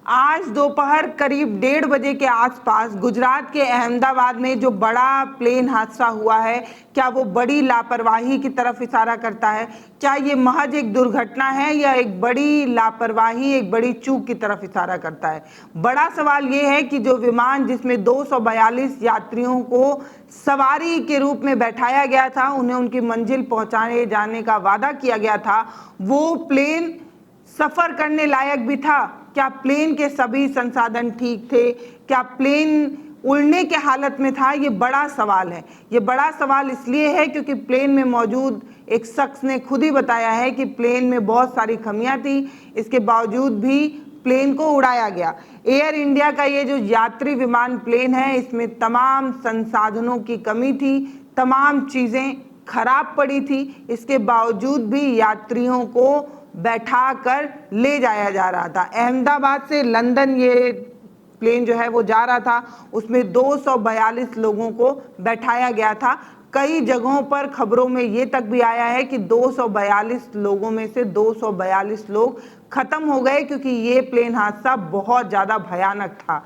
आज दोपहर करीब 1:30 बजे के आसपास गुजरात के अहमदाबाद में जो बड़ा प्लेन हादसा हुआ है, क्या वो बड़ी लापरवाही की तरफ इशारा करता है? क्या ये महज एक दुर्घटना है या एक बड़ी लापरवाही, एक बड़ी चूक की तरफ इशारा करता है? बड़ा सवाल ये है कि जो विमान जिसमें 242 यात्रियों को सवारी के रूप में बैठाया गया था, उन्हें उनकी मंजिल पहुंचाने जाने का वादा किया गया था, वो प्लेन सफर करने लायक भी था? क्या प्लेन के सभी संसाधन ठीक थे? क्या प्लेन उड़ने के हालत में था? ये बड़ा सवाल है। ये बड़ा सवाल इसलिए है क्योंकि प्लेन में मौजूद एक शख्स ने खुद ही बताया है कि प्लेन में बहुत सारी खामियां थी, इसके बावजूद भी प्लेन को उड़ाया गया। एयर इंडिया का ये जो यात्री विमान प्लेन है, इसमें तमाम संसाधनों की कमी थी, तमाम चीज़ें खराब पड़ी थी, इसके बावजूद भी यात्रियों को बैठा कर ले जाया जा रहा था। अहमदाबाद से लंदन ये प्लेन जो है वो जा रहा था, उसमें 242 लोगों को बैठाया गया था। कई जगहों पर खबरों में ये तक भी आया है कि 242 लोगों में से 242 लोग खत्म हो गए क्योंकि ये प्लेन हादसा बहुत ज़्यादा भयानक था।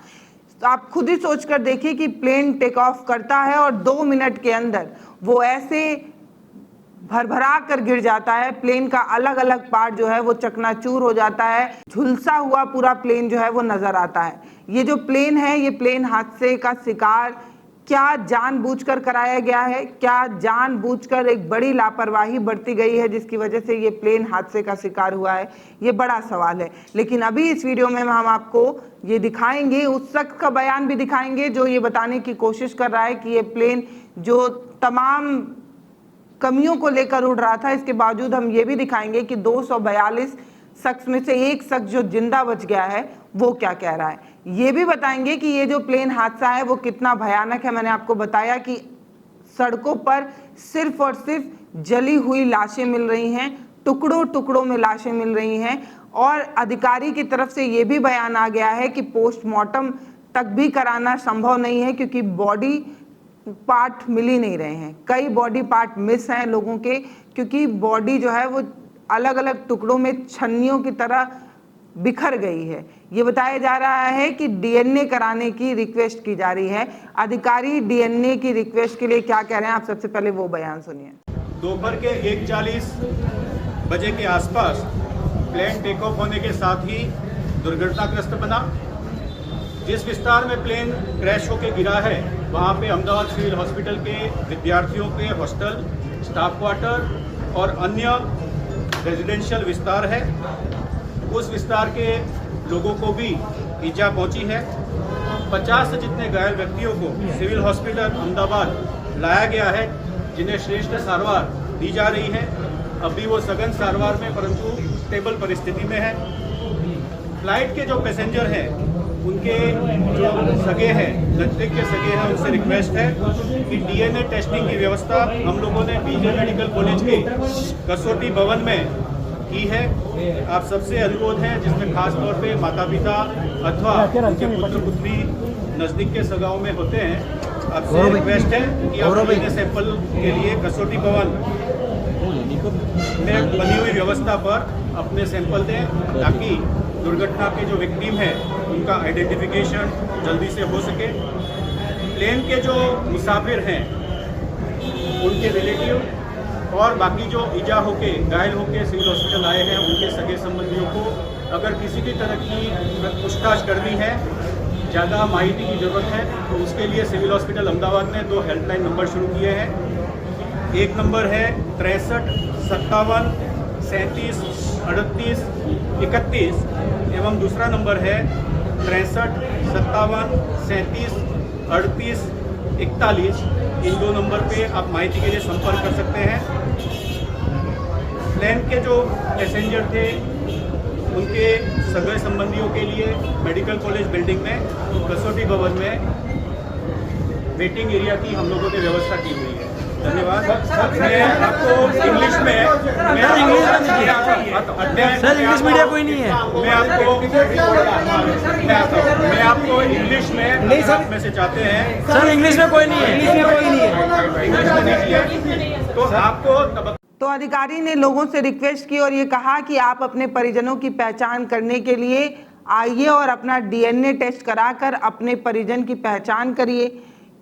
तो आप खुद ही सोच कर देखिए कि प्लेन टेक ऑफ करता है और 2 मिनट के अंदर वो ऐसे भरभरा कर गिर जाता है। प्लेन का अलग अलग पार्ट जो है वो चकनाचूर हो जाता है, झुलसा हुआ पूरा प्लेन जो है वो नजर आता है। ये जो प्लेन है, ये प्लेन हादसे का शिकार क्या जानबूझकर कराया गया है? क्या जानबूझकर एक बड़ी लापरवाही बरती गई है जिसकी वजह से ये प्लेन हादसे का शिकार हुआ है? ये बड़ा सवाल है। लेकिन अभी इस वीडियो में हम आपको ये दिखाएंगे, उस शख्स का बयान भी दिखाएंगे जो ये बताने की कोशिश कर रहा है कि ये प्लेन जो तमाम कमियों को लेकर उड़ रहा था, इसके बावजूद हम ये भी दिखाएंगे कि 242 शख्स में से एक शख्स जो जिंदा बच गया है वो क्या कह रहा है। ये भी बताएंगे कि ये जो प्लेन हादसा है वो कितना भयानक है। मैंने आपको बताया कि सड़कों पर सिर्फ और सिर्फ जली हुई लाशें मिल रही हैं, टुकड़ों टुकड़ों में लाशें मिल रही हैं, और अधिकारी की तरफ से ये भी बयान आ गया है कि पोस्टमार्टम तक भी कराना संभव नहीं है क्योंकि बॉडी पार्ट मिल ही नहीं रहे हैं। कई बॉडी पार्ट मिस हैं लोगों के, क्योंकि बॉडी जो है वो अलग अलग टुकड़ों में छन्नियों की तरह बिखर गई है। ये बताया जा रहा है कि डीएनए कराने की रिक्वेस्ट की जा रही है। अधिकारी डीएनए की रिक्वेस्ट के लिए क्या कह रहे हैं, आप सबसे पहले वो बयान सुनिए। दोपहर के 1:40 बजे के आसपास प्लेन टेक ऑफ होने के साथ ही दुर्घटनाग्रस्त बना। जिस विस्तार में प्लेन क्रैश होकर गिरा है, वहाँ पे अहमदाबाद सिविल हॉस्पिटल के विद्यार्थियों के हॉस्टल, स्टाफ क्वार्टर और अन्य रेजिडेंशियल विस्तार है। उस विस्तार के लोगों को भी ईजा पहुंची है। 50 से जितने घायल व्यक्तियों को सिविल हॉस्पिटल अहमदाबाद लाया गया है, जिन्हें श्रेष्ठ सारवार दी जा रही है। अभी वो सघन सारवार में परंतु स्टेबल परिस्थिति में है। फ्लाइट के जो पैसेंजर हैं, उनके जो सगे हैं, नजदीक के सगे हैं, उनसे रिक्वेस्ट है कि डीएनए टेस्टिंग की व्यवस्था हम लोगों ने बीजे मेडिकल कॉलेज के कसौटी भवन में की है। आप सबसे अनुरोध है, जिसमें खास तौर पे माता पिता अथवा उनके पुत्र पुत्री नज़दीक के सगाओं में होते हैं, आपसे रिक्वेस्ट है कि आप डीएनए सैंपल के लिए कसौटी भवन में बनी हुई व्यवस्था पर अपने सैंपल दें, ताकि दुर्घटना के जो विक्टिम है उनका आइडेंटिफिकेशन जल्दी से हो सके। प्लेन के जो मुसाफिर हैं, उनके रिलेटिव और बाकी जो ईजा होके घायल होके सिविल हॉस्पिटल आए हैं, उनके सगे संबंधियों को अगर किसी भी तरह की पूछताछ करनी है, ज़्यादा माहिती की ज़रूरत है, तो उसके लिए सिविल हॉस्पिटल अहमदाबाद ने 2 हेल्पलाइन नंबर शुरू किए हैं। एक नंबर है 63 57 37 38 31 एवं दूसरा नंबर है 63 57 37 38 41। इन 2 नंबर पे आप माहिती के लिए संपर्क कर सकते हैं। प्लेन के जो पैसेंजर थे, उनके सगे संबंधियों के लिए मेडिकल कॉलेज बिल्डिंग में कसौटी भवन में वेटिंग एरिया की हम लोगों ने व्यवस्था की हुई है। धन्यवाद। मैं आपको इंग्लिश में सर, इंग्लिश मीडिया कोई नहीं है। मैं आपको इंग्लिश में से चाहते हैं। सर, इंग्लिश में कोई नहीं है। इंग्लिश में नहीं है तो आपको। तो अधिकारी ने लोगों से रिक्वेस्ट की और ये कहा कि आप अपने परिजनों की पहचान करने के लिए आइए और अपना डीएनए टेस्ट कराकर अपने परिजन की पहचान करिए,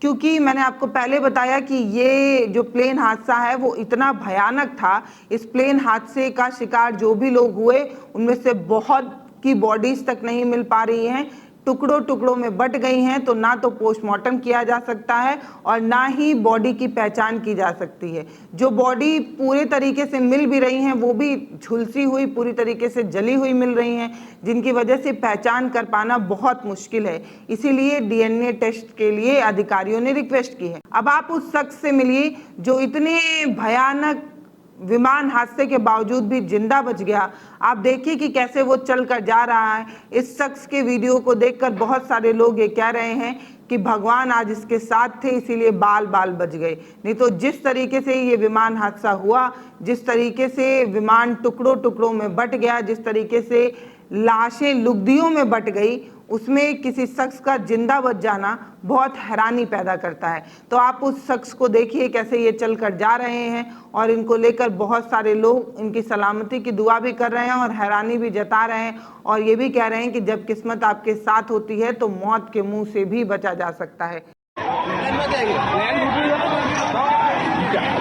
क्योंकि मैंने आपको पहले बताया कि ये जो प्लेन हादसा है वो इतना भयानक था। इस प्लेन हादसे का शिकार जो भी लोग हुए उनमें से बहुत की बॉडीज तक नहीं मिल पा रही हैं, टुकड़ों टुकड़ों में बट गई हैं। तो ना तो पोस्टमार्टम किया जा सकता है और ना ही बॉडी की पहचान की जा सकती है। जो बॉडी पूरे तरीके से मिल भी रही हैं वो भी झुलसी हुई, पूरी तरीके से जली हुई मिल रही हैं, जिनकी वजह से पहचान कर पाना बहुत मुश्किल है। इसीलिए डीएनए टेस्ट के लिए अधिकारियों ने रिक्वेस्ट की है। अब आप उस शख्स से मिलिए जो इतने भयानक विमान हादसे के बावजूद भी जिंदा बच गया। आप देखिए कि कैसे वो चल कर जा रहा है। इस शख्स के वीडियो को देखकर बहुत सारे लोग ये कह रहे हैं कि भगवान आज इसके साथ थे, इसीलिए बाल बाल बच गए। नहीं तो जिस तरीके से ये विमान हादसा हुआ, जिस तरीके से विमान टुकड़ों टुकड़ों में बट गया, जिस तरीके से लाशें लुगदियों में बट गई, उसमें किसी शख्स का जिंदा बच जाना बहुत हैरानी पैदा करता है। तो आप उस शख्स को देखिए कैसे ये चल कर जा रहे हैं और इनको लेकर बहुत सारे लोग इनकी सलामती की दुआ भी कर रहे हैं और हैरानी भी जता रहे हैं और ये भी कह रहे हैं कि जब किस्मत आपके साथ होती है तो मौत के मुंह से भी बचा जा सकता है।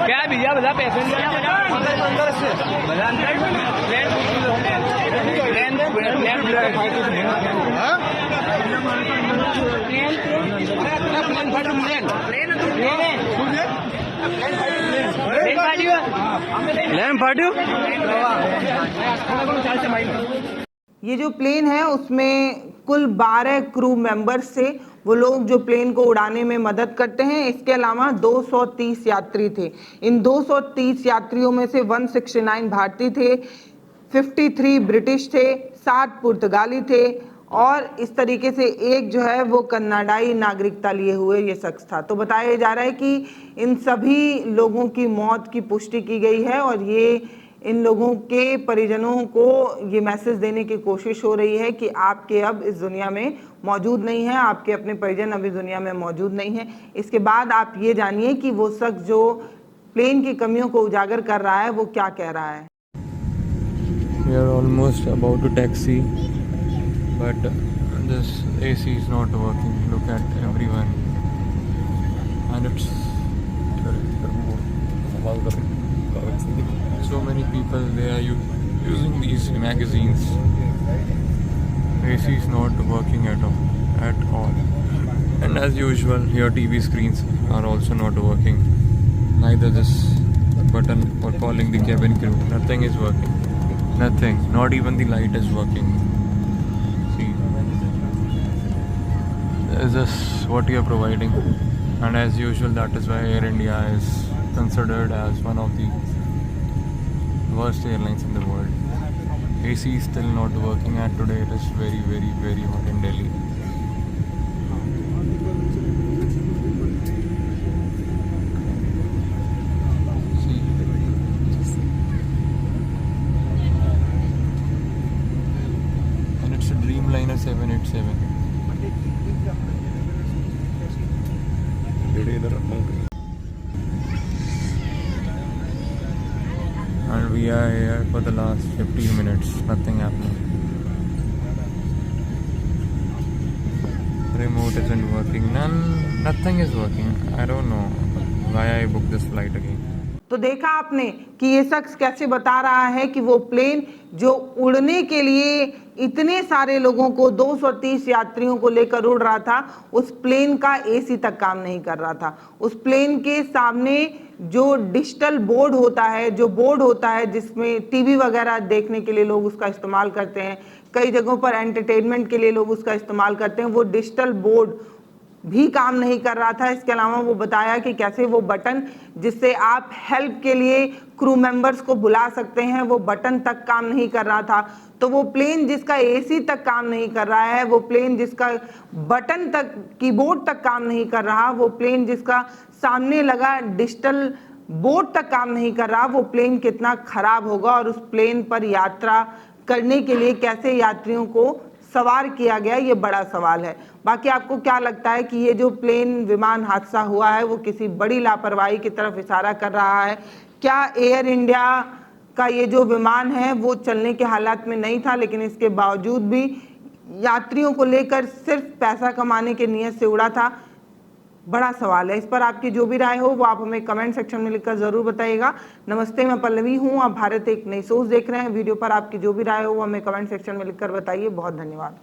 क्या भैया बता पैसेंजर ये जो प्लेन है उसमें कुल 12 क्रू मेंबर्स थे, वो लोग जो प्लेन को उड़ाने में मदद करते हैं। इसके अलावा 230 यात्री थे। इन 230 यात्रियों में से 169 भारतीय थे, 53 ब्रिटिश थे, 60 पुर्तगाली थे और इस तरीके से एक जो है वो कनाडाई नागरिकता लिए हुए ये शख्स था। तो बताया जा रहा है कि इन सभी लोगों की मौत की पुष्टि की गई है और ये इन लोगों के परिजनों को ये मैसेज देने की कोशिश हो रही है कि आपके अब इस दुनिया में मौजूद नहीं है, आपके अपने परिजन अब इस दुनिया में मौजूद नहीं है। इसके बाद आप ये जानिए कि वो शख्स जो प्लेन की कमियों को उजागर कर रहा है वो क्या कह रहा है। We are almost about to taxi, but this AC is not working. Look at everyone, and it's so many people. They are using these magazines. AC is not working at all, and as usual, your TV screens are also not working. Neither this button for calling the cabin crew. Nothing is working. Nothing. Not even the light is working. See, is this what you are providing? And as usual, that is why Air India is considered as one of the worst airlines in the world. AC is still not working, and today it is very, very, very hot in Delhi. See, and it's a Dreamliner 787. And we are here for the last 15 minutes, nothing happening. Remote isn't working, nothing is working. I don't know why I booked this flight again. तो देखा आपने कि ये शख्स कैसे बता रहा है कि वो प्लेन जो उड़ने के लिए इतने सारे लोगों को 230 यात्रियों को लेकर उड़ रहा था, उस प्लेन का एसी तक काम नहीं कर रहा था। उस प्लेन के सामने जो डिजिटल बोर्ड होता है, जो बोर्ड होता है जिसमें टीवी वगैरह देखने के लिए लोग उसका इस्तेमाल करते हैं, कई जगहों पर एंटरटेनमेंट के लिए लोग उसका इस्तेमाल करते हैं, वो डिजिटल बोर्ड भी काम नहीं कर रहा था। इसके अलावा वो बताया कि कैसे वो बटन जिससे आप हेल्प के लिए क्रू मेंबर्स को बुला सकते हैं, वो बटन तक काम नहीं कर रहा था। तो वो प्लेन जिसका एसी तक काम नहीं कर रहा है, वो प्लेन जिसका बटन तक, कीबोर्ड तक काम नहीं कर रहा, वो प्लेन जिसका सामने लगा डिजिटल बोर्ड तक काम नहीं कर रहा, वो प्लेन कितना खराब होगा और उस प्लेन पर यात्रा करने के लिए कैसे यात्रियों को सवार किया गया, ये बड़ा सवाल है। बाकी आपको क्या लगता है कि ये जो प्लेन विमान हादसा हुआ है वो किसी बड़ी लापरवाही की तरफ इशारा कर रहा है? क्या एयर इंडिया का ये जो विमान है वो चलने के हालात में नहीं था, लेकिन इसके बावजूद भी यात्रियों को लेकर सिर्फ पैसा कमाने के नियत से उड़ा था? बड़ा सवाल है। इस पर आपकी जो भी राय हो वो आप हमें कमेंट सेक्शन में लिखकर जरूर बताइएगा। नमस्ते, मैं पल्लवी हूँ, आप भारत एक नई सोच देख रहे हैं। वीडियो पर आपकी जो भी राय हो वो हमें कमेंट सेक्शन में लिखकर बताइए। बहुत धन्यवाद।